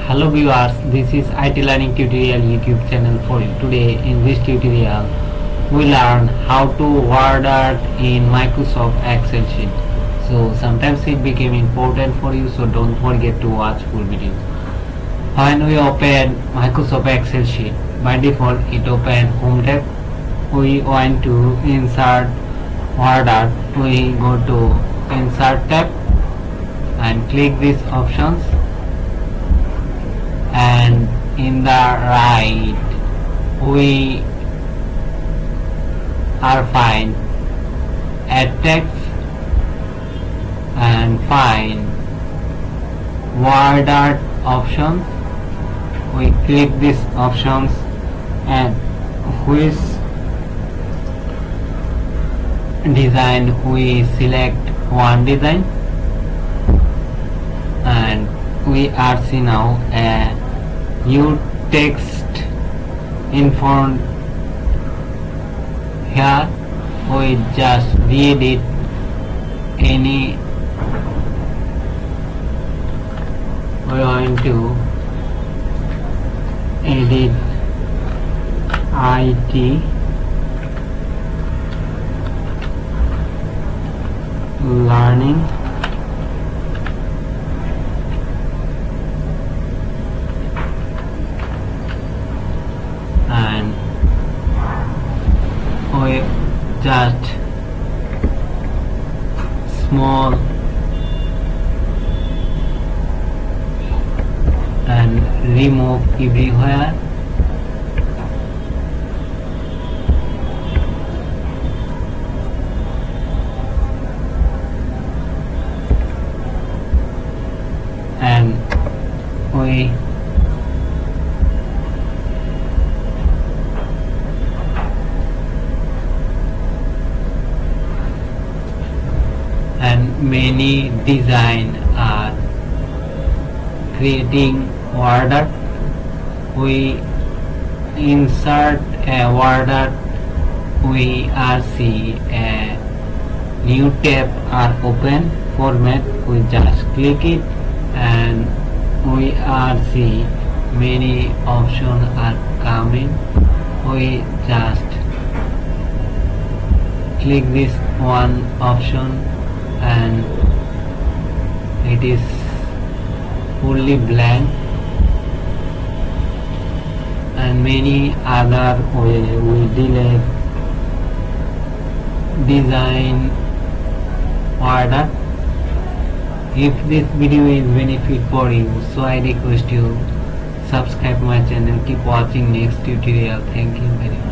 Hello viewers, this is IT Learning Tutorial YouTube channel for you. Today in this tutorial we learn how to WordArt in Microsoft Excel sheet. So sometimes it became important for you, so don't forget to watch full video. When we open Microsoft Excel sheet, by default it open Home tab. We want to insert WordArt. We go to Insert tab and click these options, and in the right we are find add text and find WordArt options. We click these options and which design we select one design, and we are see now a new text in front. Here we just read it any. We want to edit IT learning and we just small and remove everywhere, and we and many design are creating WordArt. We insert a WordArt. We are see a new tab are open format. We just click it and we are see many options are coming. We just click this one option and it is fully blank, and many other way we delete design order. If this video is benefit for you, so I request you subscribe my channel, keep watching next tutorial. Thank you very much.